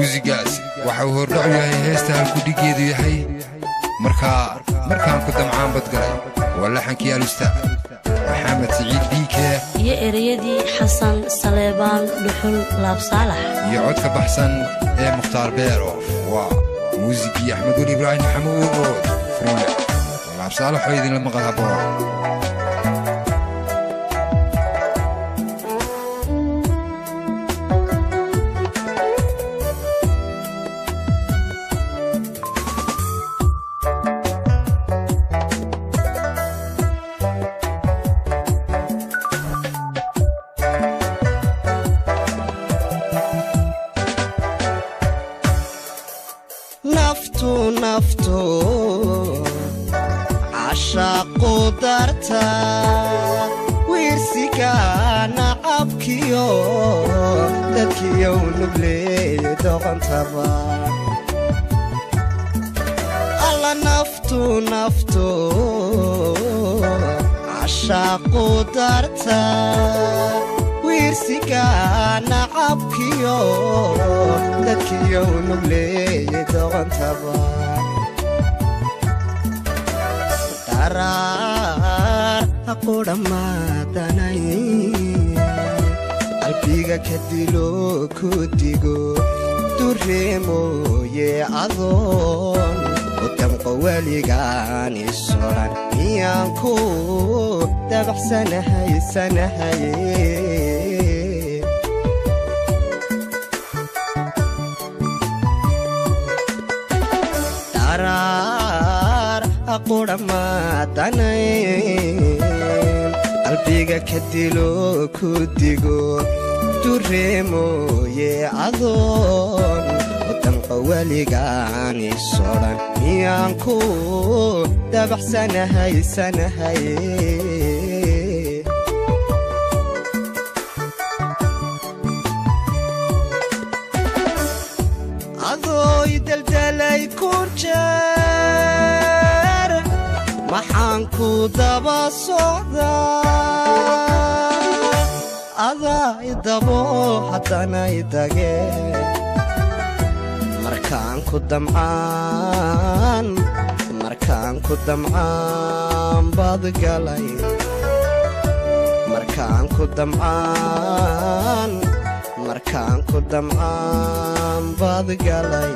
muusigaas waxa uu hordhac yahay heesta halkudhigeedu yahay markaan ku damcaan badgalay waa laxankii alustaad maxamed siciid diike iyo ereyadii xasan saleebaan dhuxul laab saalax iyo codka baxsan ee mukhtaar beerof waa muusigii axmed weli ibraahim maxamuud fuule laab saalax oo idinla maqal haboon naftu cashaqu darta wiirsiga nacabkiyo dadkiyow nugleeye doqontaba alla naftu cashaqu darta wiirsiga nacabkiyo dadkiyow nugleeye doqontaba daraar haqudhamaadanay qalbiga ka dilo ku digo dureemooye adoon u damqo weligaan isoran miyaan ku dabacsanahay qudhamaadanay qalbiga ka dilo ku digo dureemooye adoon u damqa weligaan isoran miyaan ku dabacsanahay adooy daldalay ku jeer maxaan ku daba socdaa adaa idabo haddana idage markaan ku damcaan baad galay markaan ku damcaan baad galay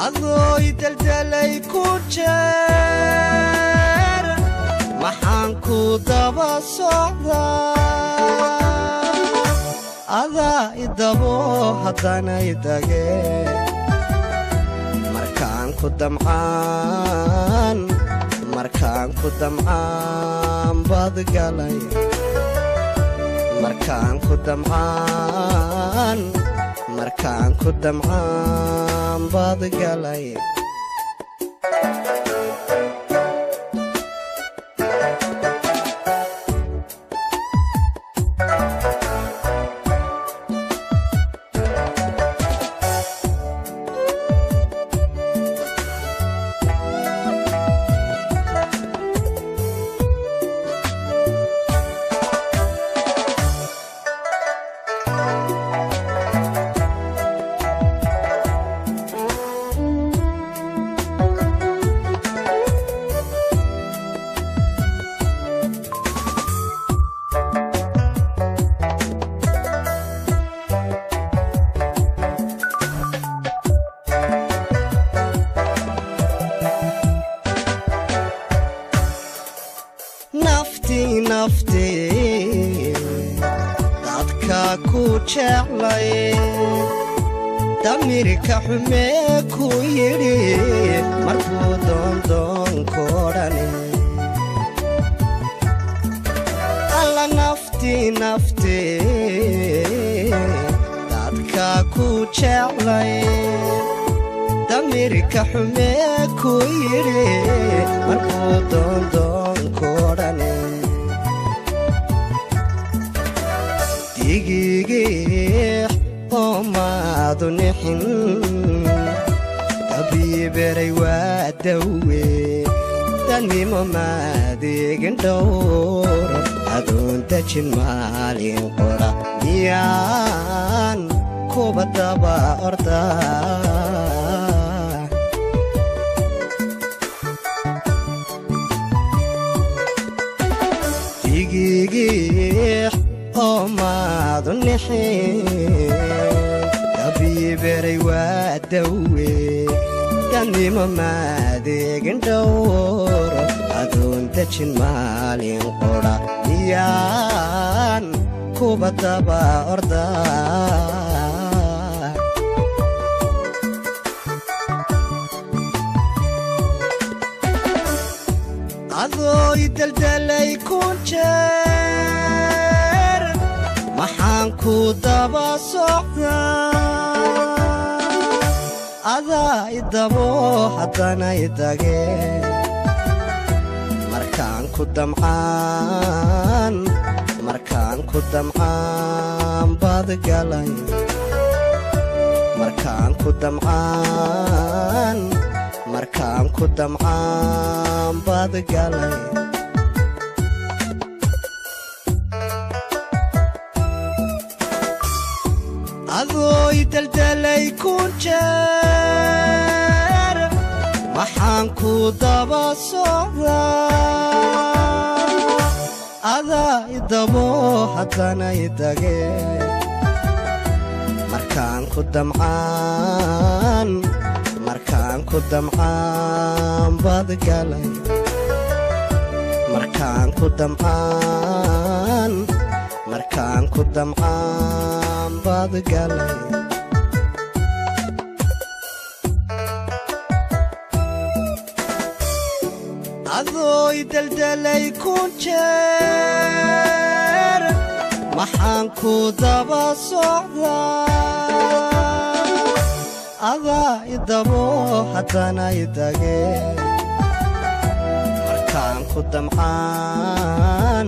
adooy daldalay ku jeer maxaan ku daba socdaa adaa idabo haddana idage markaan ku damcaan baad galay markaan ku damcaan baad galay naftii dadka ku jeclay damirka xumee ku yidhi markuu doondoonkoodhani alla naftii dadka ku jeclay damirka xumee ku yidhi markuu doondoonkoodhani digigiix oo maadu nixin dabiiberay waa dawe dadnimo maadeegin dhowr adoon dejin maalin qora miyaan kuba daba ordaa digigiix oo maadu nixin dabiiberay waa dawe dadnimo maadeegin dhowr adoon dejin maalin qora miyaan kuba daba ordaa adoo idaldalay kun jeer maxaan ku daba socdaa adaa idabo haddana idage markaan ku damcaan baad galay markaan ku damcaan baad galay adoo idaldalay kun jeer maxaan ku daba socdaa adaa idabo haddana idage markaan ku damcaan baad galay markaan ku damcaan baad galay adoo idaldalay kun jeer maxaan ku daba socdaa adaa idabo haddana idage markaan ku damcaan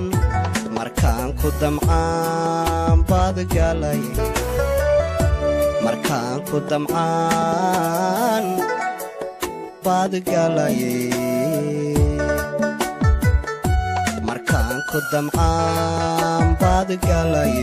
baad galay markaan ku damcaan baad galay markaan ku damcaan baad galay